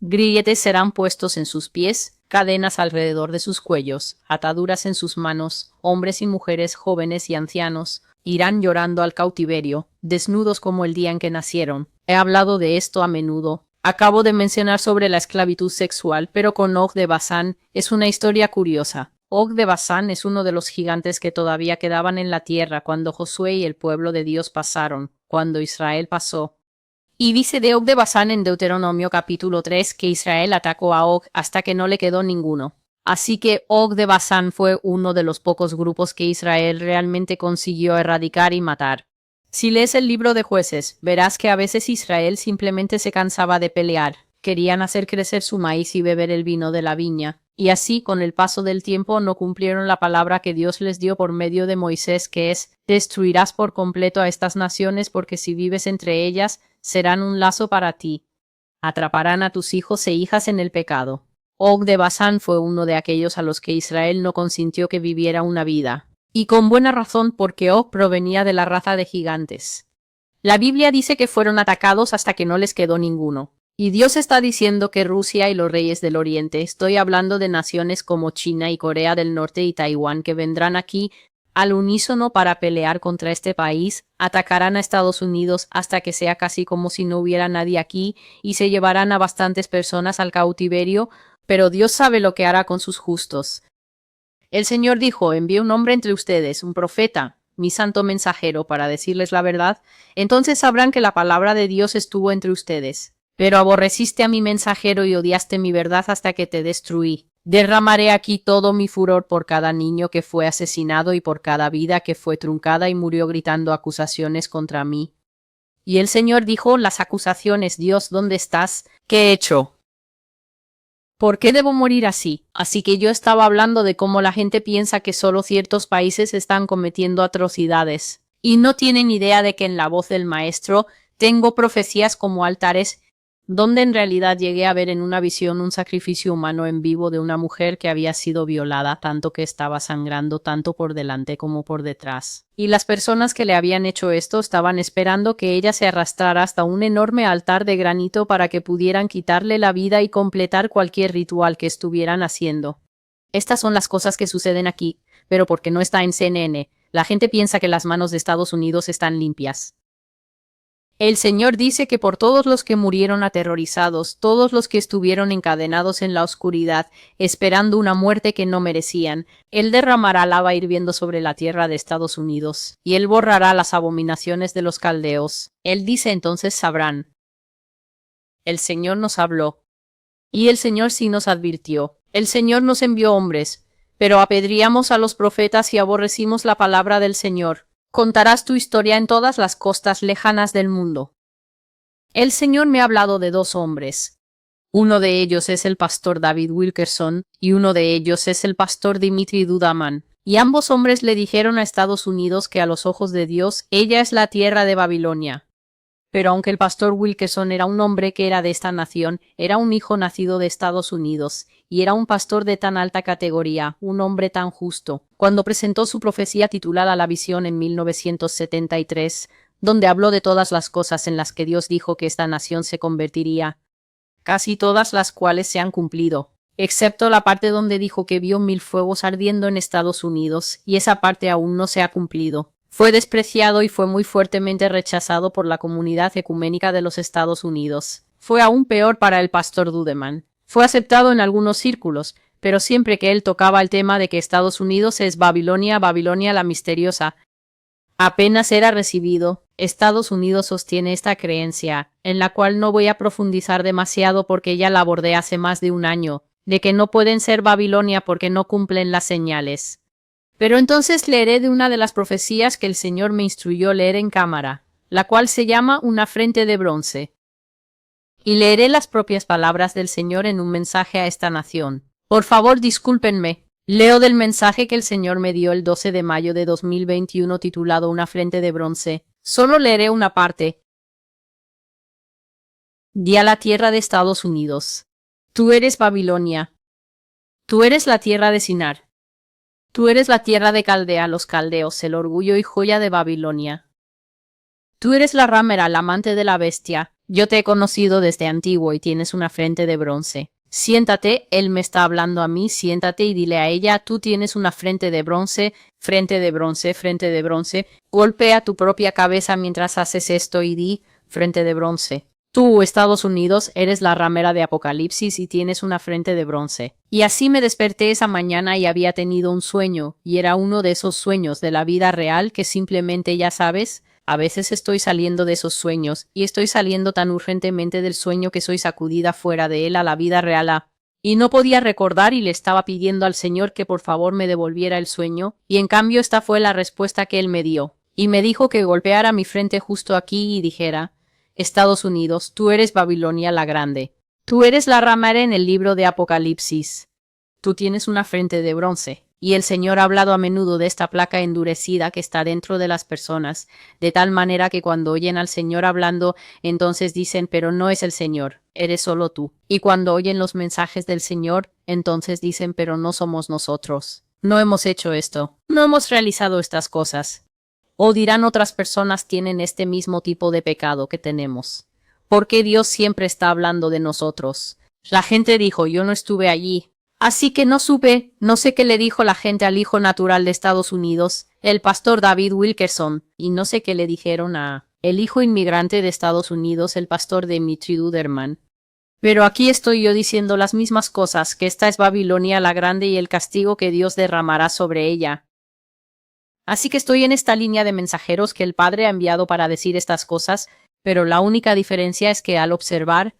Grilletes serán puestos en sus pies, cadenas alrededor de sus cuellos, ataduras en sus manos, hombres y mujeres, jóvenes y ancianos, irán llorando al cautiverio, desnudos como el día en que nacieron. He hablado de esto a menudo. Acabo de mencionar sobre la esclavitud sexual, pero con Og de Basán es una historia curiosa. Og de Basán es uno de los gigantes que todavía quedaban en la tierra cuando Josué y el pueblo de Dios pasaron, cuando Israel pasó. Y dice de Og de Basán en Deuteronomio capítulo 3 que Israel atacó a Og hasta que no le quedó ninguno. Así que Og de Basán fue uno de los pocos grupos que Israel realmente consiguió erradicar y matar. Si lees el libro de Jueces, verás que a veces Israel simplemente se cansaba de pelear. Querían hacer crecer su maíz y beber el vino de la viña. Y así, con el paso del tiempo, no cumplieron la palabra que Dios les dio por medio de Moisés, que es: destruirás por completo a estas naciones, porque si vives entre ellas, serán un lazo para ti. Atraparán a tus hijos e hijas en el pecado. Og de Basán fue uno de aquellos a los que Israel no consintió que viviera una vida. Y con buena razón, porque Og provenía de la raza de gigantes. La Biblia dice que fueron atacados hasta que no les quedó ninguno. Y Dios está diciendo que Rusia y los reyes del Oriente, estoy hablando de naciones como China y Corea del Norte y Taiwán, que vendrán aquí al unísono para pelear contra este país, atacarán a Estados Unidos hasta que sea casi como si no hubiera nadie aquí y se llevarán a bastantes personas al cautiverio, pero Dios sabe lo que hará con sus justos. El Señor dijo: envíe un hombre entre ustedes, un profeta, mi santo mensajero, para decirles la verdad. Entonces sabrán que la palabra de Dios estuvo entre ustedes. Pero aborreciste a mi mensajero y odiaste mi verdad hasta que te destruí. Derramaré aquí todo mi furor por cada niño que fue asesinado y por cada vida que fue truncada y murió gritando acusaciones contra mí. Y el Señor dijo: las acusaciones, Dios, ¿dónde estás? ¿Qué he hecho? ¿Por qué debo morir así? Así que yo estaba hablando de cómo la gente piensa que solo ciertos países están cometiendo atrocidades. Y no tienen idea de que en la voz del Maestro tengo profecías como altares, donde en realidad llegué a ver en una visión un sacrificio humano en vivo de una mujer que había sido violada, tanto que estaba sangrando tanto por delante como por detrás. Y las personas que le habían hecho esto estaban esperando que ella se arrastrara hasta un enorme altar de granito para que pudieran quitarle la vida y completar cualquier ritual que estuvieran haciendo. Estas son las cosas que suceden aquí, pero porque no está en CNN, la gente piensa que las manos de Estados Unidos están limpias. El Señor dice que por todos los que murieron aterrorizados, todos los que estuvieron encadenados en la oscuridad, esperando una muerte que no merecían, Él derramará lava hirviendo sobre la tierra de Estados Unidos, y Él borrará las abominaciones de los caldeos. Él dice: entonces sabrán. El Señor nos habló. Y el Señor sí nos advirtió. El Señor nos envió hombres, pero apedreamos a los profetas y aborrecimos la palabra del Señor. Contarás tu historia en todas las costas lejanas del mundo. El Señor me ha hablado de dos hombres. Uno de ellos es el pastor David Wilkerson y uno de ellos es el pastor Dimitri Duduman. Y ambos hombres le dijeron a Estados Unidos que a los ojos de Dios ella es la tierra de Babilonia. Pero aunque el pastor Wilkerson era un hombre que era de esta nación, era un hijo nacido de Estados Unidos, y era un pastor de tan alta categoría, un hombre tan justo. Cuando presentó su profecía titulada La Visión en 1973, donde habló de todas las cosas en las que Dios dijo que esta nación se convertiría, casi todas las cuales se han cumplido, excepto la parte donde dijo que vio 1000 fuegos ardiendo en Estados Unidos, y esa parte aún no se ha cumplido. Fue despreciado y fue muy fuertemente rechazado por la comunidad ecuménica de los Estados Unidos. Fue aún peor para el pastor Duduman. Fue aceptado en algunos círculos, pero siempre que él tocaba el tema de que Estados Unidos es Babilonia, Babilonia la misteriosa, apenas era recibido. Estados Unidos sostiene esta creencia, en la cual no voy a profundizar demasiado porque ya la abordé hace más de un año, de que no pueden ser Babilonia porque no cumplen las señales. Pero entonces leeré de una de las profecías que el Señor me instruyó leer en cámara, la cual se llama Una frente de bronce. Y leeré las propias palabras del Señor en un mensaje a esta nación. Por favor, discúlpenme. Leo del mensaje que el Señor me dio el 12 de mayo de 2021 titulado Una frente de bronce. Solo leeré una parte. Di a la tierra de Estados Unidos: tú eres Babilonia. Tú eres la tierra de Sinar. Tú eres la tierra de Caldea, los caldeos, el orgullo y joya de Babilonia. Tú eres la ramera, la amante de la bestia. Yo te he conocido desde antiguo y tienes una frente de bronce. Siéntate, él me está hablando a mí, siéntate y dile a ella, tú tienes una frente de bronce, frente de bronce, frente de bronce. Golpea tu propia cabeza mientras haces esto y di, frente de bronce. Tú, Estados Unidos, eres la ramera de Apocalipsis y tienes una frente de bronce. Y así me desperté esa mañana y había tenido un sueño, y era uno de esos sueños de la vida real que simplemente ya sabes. A veces estoy saliendo de esos sueños, y estoy saliendo tan urgentemente del sueño que soy sacudida fuera de él a la vida real. Y no podía recordar y le estaba pidiendo al Señor que por favor me devolviera el sueño, y en cambio esta fue la respuesta que él me dio. Y me dijo que golpeara mi frente justo aquí y dijera, Estados Unidos, tú eres Babilonia la Grande. Tú eres la ramera en el libro de Apocalipsis. Tú tienes una frente de bronce. Y el Señor ha hablado a menudo de esta placa endurecida que está dentro de las personas, de tal manera que cuando oyen al Señor hablando, entonces dicen, pero no es el Señor, eres solo tú. Y cuando oyen los mensajes del Señor, entonces dicen, pero no somos nosotros. No hemos hecho esto. No hemos realizado estas cosas. O dirán otras personas tienen este mismo tipo de pecado que tenemos. Porque Dios siempre está hablando de nosotros. La gente dijo, yo no estuve allí. Así que no supe, no sé qué le dijo la gente al hijo natural de Estados Unidos, el pastor David Wilkerson, y no sé qué le dijeron a el hijo inmigrante de Estados Unidos, el pastor Dimitri Duderman. Pero aquí estoy yo diciendo las mismas cosas, que esta es Babilonia la Grande y el castigo que Dios derramará sobre ella. Así que estoy en esta línea de mensajeros que el Padre ha enviado para decir estas cosas, pero la única diferencia es que al observar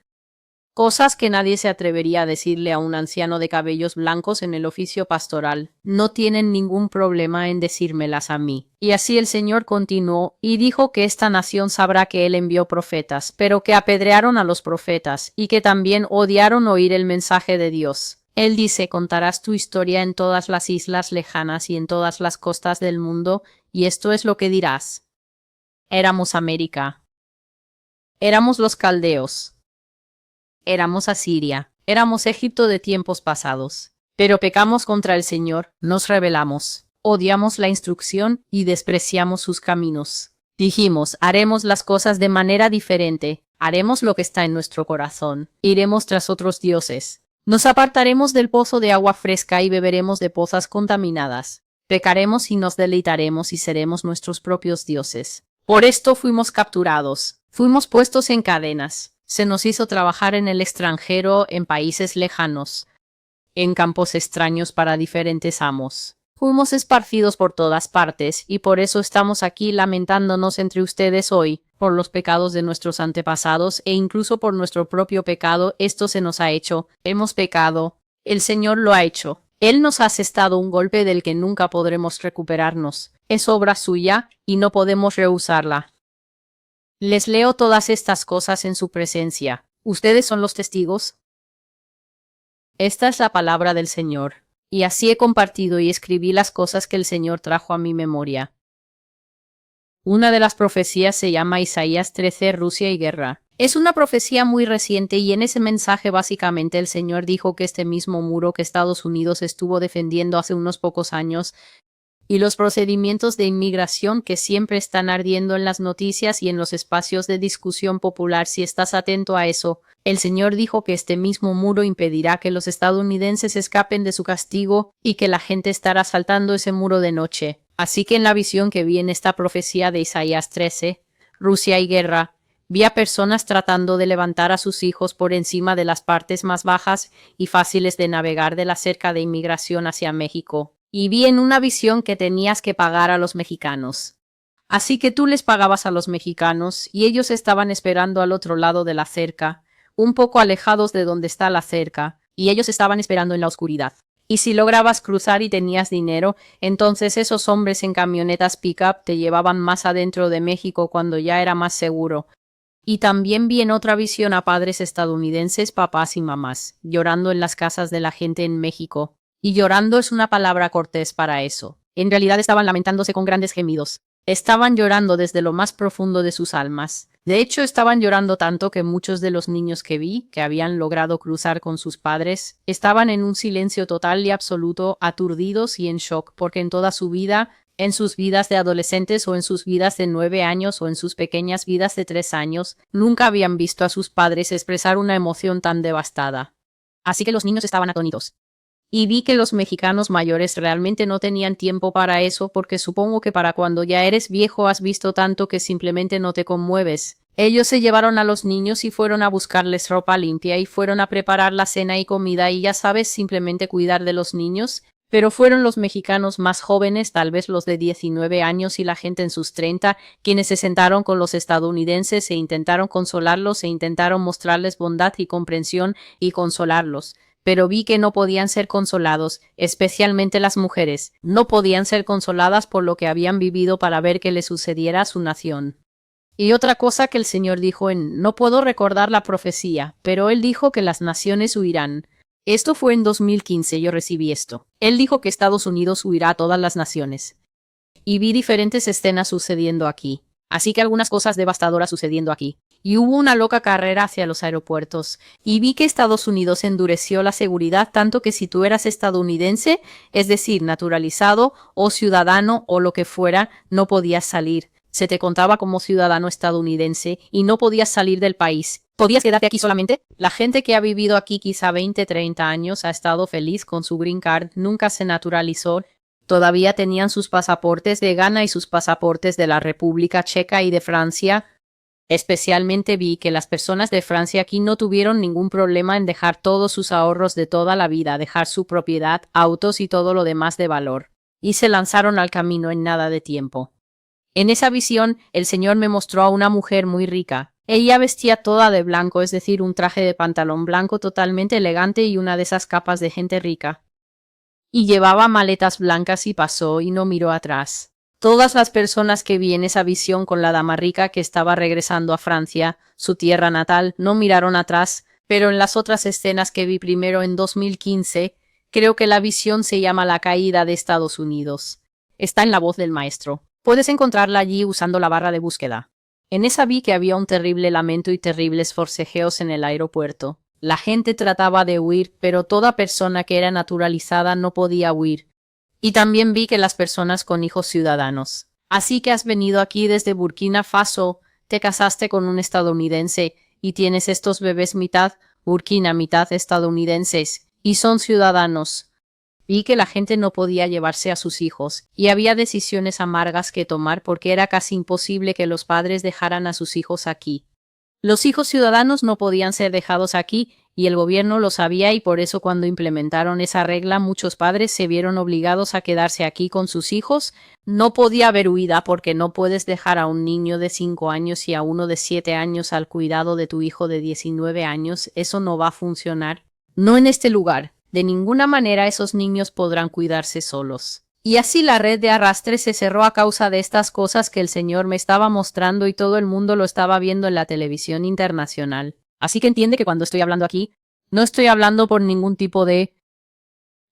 cosas que nadie se atrevería a decirle a un anciano de cabellos blancos en el oficio pastoral, no tienen ningún problema en decírmelas a mí. Y así el Señor continuó, y dijo que esta nación sabrá que Él envió profetas, pero que apedrearon a los profetas, y que también odiaron oír el mensaje de Dios. Él dice, contarás tu historia en todas las islas lejanas y en todas las costas del mundo, y esto es lo que dirás. Éramos América. Éramos los caldeos. Éramos Asiria, éramos Egipto de tiempos pasados. Pero pecamos contra el Señor, nos rebelamos, odiamos la instrucción y despreciamos sus caminos. Dijimos, haremos las cosas de manera diferente, haremos lo que está en nuestro corazón, iremos tras otros dioses. Nos apartaremos del pozo de agua fresca y beberemos de pozas contaminadas. Pecaremos y nos deleitaremos y seremos nuestros propios dioses. Por esto fuimos capturados, fuimos puestos en cadenas. Se nos hizo trabajar en el extranjero, en países lejanos, en campos extraños para diferentes amos. Fuimos esparcidos por todas partes, y por eso estamos aquí lamentándonos entre ustedes hoy, por los pecados de nuestros antepasados, e incluso por nuestro propio pecado. Esto se nos ha hecho, hemos pecado, el Señor lo ha hecho. Él nos ha asestado un golpe del que nunca podremos recuperarnos. Es obra suya, y no podemos rehusarla. Les leo todas estas cosas en su presencia. ¿Ustedes son los testigos? Esta es la palabra del Señor. Y así he compartido y escribí las cosas que el Señor trajo a mi memoria. Una de las profecías se llama Isaías 13, Rusia y guerra. Es una profecía muy reciente y en ese mensaje básicamente el Señor dijo que este mismo muro que Estados Unidos estuvo defendiendo hace unos pocos años y los procedimientos de inmigración que siempre están ardiendo en las noticias y en los espacios de discusión popular, si estás atento a eso, el Señor dijo que este mismo muro impedirá que los estadounidenses escapen de su castigo y que la gente estará saltando ese muro de noche. Así que en la visión que vi en esta profecía de Isaías 13, Rusia y guerra, vi a personas tratando de levantar a sus hijos por encima de las partes más bajas y fáciles de navegar de la cerca de inmigración hacia México. Y vi en una visión que tenías que pagar a los mexicanos. Así que tú les pagabas a los mexicanos y ellos estaban esperando al otro lado de la cerca, un poco alejados de donde está la cerca, y ellos estaban esperando en la oscuridad. Y si lograbas cruzar y tenías dinero, entonces esos hombres en camionetas pick-up te llevaban más adentro de México cuando ya era más seguro. Y también vi en otra visión a padres estadounidenses, papás y mamás, llorando en las casas de la gente en México. Y llorando es una palabra cortés para eso. En realidad estaban lamentándose con grandes gemidos. Estaban llorando desde lo más profundo de sus almas. De hecho, estaban llorando tanto que muchos de los niños que vi, que habían logrado cruzar con sus padres, estaban en un silencio total y absoluto, aturdidos y en shock, porque en toda su vida En sus vidas de adolescentes o en sus vidas de 9 años o en sus pequeñas vidas de 3 años, nunca habían visto a sus padres expresar una emoción tan devastada. Así que los niños estaban atónitos. Y vi que los mexicanos mayores realmente no tenían tiempo para eso porque supongo que para cuando ya eres viejo has visto tanto que simplemente no te conmueves. Ellos se llevaron a los niños y fueron a buscarles ropa limpia y fueron a preparar la cena y comida y ya sabes, simplemente cuidar de los niños. Pero fueron los mexicanos más jóvenes, tal vez los de 19 años y la gente en sus 30, quienes se sentaron con los estadounidenses e intentaron consolarlos e intentaron mostrarles bondad y comprensión y consolarlos. Pero vi que no podían ser consolados, especialmente las mujeres. No podían ser consoladas por lo que habían vivido para ver qué le sucediera a su nación. Y otra cosa que el Señor dijo no puedo recordar la profecía, pero Él dijo que las naciones huirán. Esto fue en 2015, yo recibí esto. Él dijo que Estados Unidos huirá a todas las naciones. Y vi diferentes escenas sucediendo aquí. Así que algunas cosas devastadoras sucediendo aquí. Y hubo una loca carrera hacia los aeropuertos. Y vi que Estados Unidos endureció la seguridad tanto que si tú eras estadounidense, es decir, naturalizado o ciudadano o lo que fuera, no podías salir. Se te contaba como ciudadano estadounidense y no podías salir del país. ¿Podías quedarte aquí solamente? La gente que ha vivido aquí quizá 20, 30 años ha estado feliz con su green card, nunca se naturalizó. Todavía tenían sus pasaportes de Ghana y sus pasaportes de la República Checa y de Francia. Especialmente vi que las personas de Francia aquí no tuvieron ningún problema en dejar todos sus ahorros de toda la vida, dejar su propiedad, autos y todo lo demás de valor. Y se lanzaron al camino en nada de tiempo. En esa visión, el Señor me mostró a una mujer muy rica. Ella vestía toda de blanco, es decir, un traje de pantalón blanco totalmente elegante y una de esas capas de gente rica. Y llevaba maletas blancas y pasó y no miró atrás. Todas las personas que vi en esa visión con la dama rica que estaba regresando a Francia, su tierra natal, no miraron atrás, pero en las otras escenas que vi primero en 2015, creo que la visión se llama La caída de Estados Unidos. Está en La voz del maestro. Puedes encontrarla allí usando la barra de búsqueda. En esa vi que había un terrible lamento y terribles forcejeos en el aeropuerto. La gente trataba de huir, pero toda persona que era naturalizada no podía huir. Y también vi que las personas con hijos ciudadanos. Así que has venido aquí desde Burkina Faso, te casaste con un estadounidense y tienes estos bebés mitad Burkina, mitad estadounidenses, y son ciudadanos. Vi que la gente no podía llevarse a sus hijos, y había decisiones amargas que tomar porque era casi imposible que los padres dejaran a sus hijos aquí. Los hijos ciudadanos no podían ser dejados aquí, y el gobierno lo sabía y por eso cuando implementaron esa regla muchos padres se vieron obligados a quedarse aquí con sus hijos. No podía haber huida porque no puedes dejar a un niño de 5 años y a uno de 7 años al cuidado de tu hijo de 19 años, eso no va a funcionar. No en este lugar. De ninguna manera esos niños podrán cuidarse solos. Y así la red de arrastre se cerró a causa de estas cosas que el Señor me estaba mostrando y todo el mundo lo estaba viendo en la televisión internacional. Así que entiende que cuando estoy hablando aquí, no estoy hablando por ningún tipo de...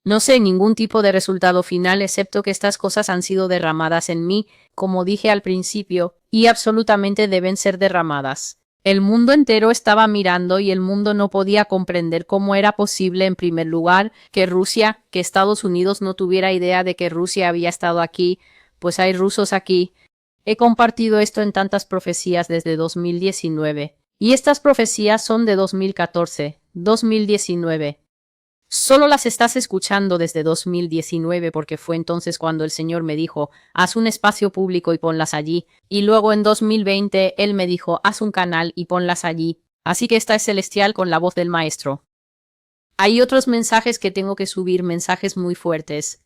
No sé, ningún tipo de resultado final excepto que estas cosas han sido derramadas en mí, como dije al principio, y absolutamente deben ser derramadas. El mundo entero estaba mirando y el mundo no podía comprender cómo era posible, en primer lugar, que Rusia, que Estados Unidos no tuviera idea de que Rusia había estado aquí, pues hay rusos aquí. He compartido esto en tantas profecías desde 2019, y estas profecías son de 2014, 2019. Solo las estás escuchando desde 2019 porque fue entonces cuando el Señor me dijo, haz un espacio público y ponlas allí. Y luego en 2020 Él me dijo, haz un canal y ponlas allí. Así que esta es Celestial con la voz del Maestro. Hay otros mensajes que tengo que subir, mensajes muy fuertes.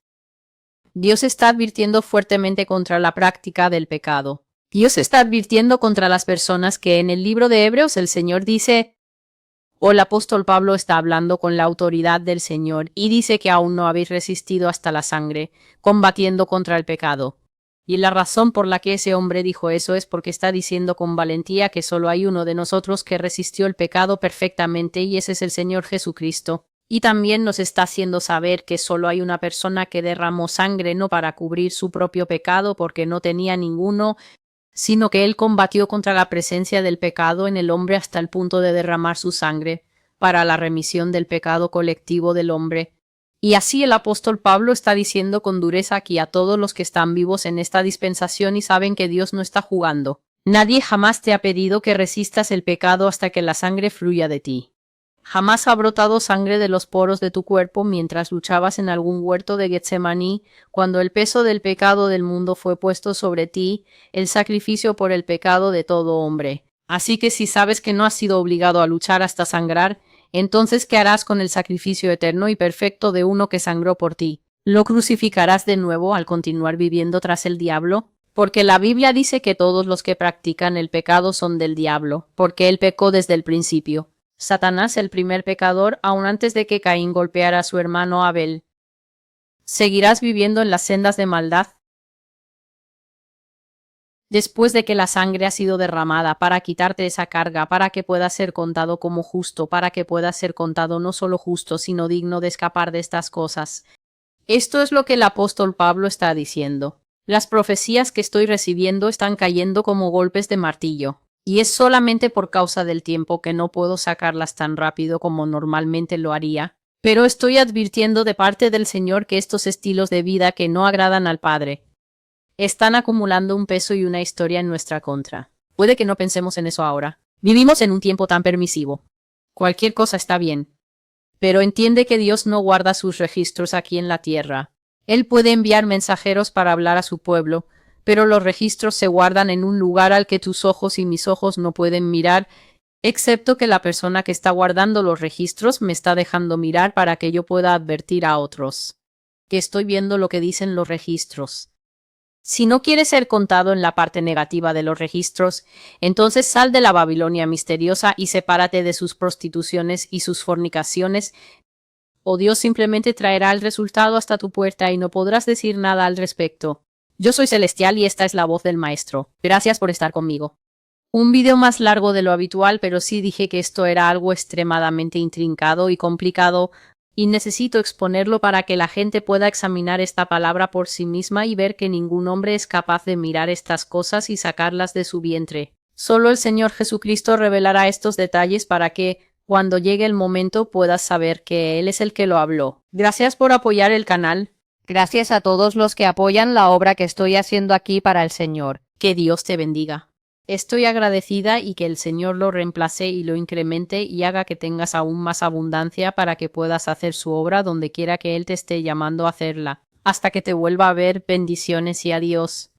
Dios está advirtiendo fuertemente contra la práctica del pecado. Dios está advirtiendo contra las personas que en el libro de Hebreos el Señor dice, o el apóstol Pablo está hablando con la autoridad del Señor y dice que aún no habéis resistido hasta la sangre, combatiendo contra el pecado. Y la razón por la que ese hombre dijo eso es porque está diciendo con valentía que solo hay uno de nosotros que resistió el pecado perfectamente y ese es el Señor Jesucristo. Y también nos está haciendo saber que solo hay una persona que derramó sangre no para cubrir su propio pecado porque no tenía ninguno, sino que él combatió contra la presencia del pecado en el hombre hasta el punto de derramar su sangre para la remisión del pecado colectivo del hombre. Y así el apóstol Pablo está diciendo con dureza aquí a todos los que están vivos en esta dispensación y saben que Dios no está jugando. Nadie jamás te ha pedido que resistas el pecado hasta que la sangre fluya de ti. Jamás ha brotado sangre de los poros de tu cuerpo mientras luchabas en algún huerto de Getsemaní, cuando el peso del pecado del mundo fue puesto sobre ti, el sacrificio por el pecado de todo hombre. Así que si sabes que no has sido obligado a luchar hasta sangrar, entonces ¿qué harás con el sacrificio eterno y perfecto de uno que sangró por ti? ¿Lo crucificarás de nuevo al continuar viviendo tras el diablo? Porque la Biblia dice que todos los que practican el pecado son del diablo, porque él pecó desde el principio. Satanás, el primer pecador, aun antes de que Caín golpeara a su hermano Abel. ¿Seguirás viviendo en las sendas de maldad? Después de que la sangre ha sido derramada para quitarte esa carga, para que puedas ser contado como justo, para que puedas ser contado no solo justo, sino digno de escapar de estas cosas. Esto es lo que el apóstol Pablo está diciendo. Las profecías que estoy recibiendo están cayendo como golpes de martillo. Y es solamente por causa del tiempo que no puedo sacarlas tan rápido como normalmente lo haría. Pero estoy advirtiendo de parte del Señor que estos estilos de vida que no agradan al Padre están acumulando un peso y una historia en nuestra contra. Puede que no pensemos en eso ahora. Vivimos en un tiempo tan permisivo. Cualquier cosa está bien. Pero entiende que Dios no guarda sus registros aquí en la tierra. Él puede enviar mensajeros para hablar a su pueblo, pero los registros se guardan en un lugar al que tus ojos y mis ojos no pueden mirar, excepto que la persona que está guardando los registros me está dejando mirar para que yo pueda advertir a otros que estoy viendo lo que dicen los registros. Si no quieres ser contado en la parte negativa de los registros, entonces sal de la Babilonia misteriosa y sepárate de sus prostituciones y sus fornicaciones, o Dios simplemente traerá el resultado hasta tu puerta y no podrás decir nada al respecto. Yo soy Celestial y esta es la voz del Maestro. Gracias por estar conmigo. Un video más largo de lo habitual, pero sí dije que esto era algo extremadamente intrincado y complicado, y necesito exponerlo para que la gente pueda examinar esta palabra por sí misma y ver que ningún hombre es capaz de mirar estas cosas y sacarlas de su vientre. Solo el Señor Jesucristo revelará estos detalles para que, cuando llegue el momento, puedas saber que Él es el que lo habló. Gracias por apoyar el canal. Gracias a todos los que apoyan la obra que estoy haciendo aquí para el Señor. Que Dios te bendiga. Estoy agradecida y que el Señor lo reemplace y lo incremente y haga que tengas aún más abundancia para que puedas hacer su obra donde quiera que Él te esté llamando a hacerla. Hasta que te vuelva a ver, bendiciones y adiós.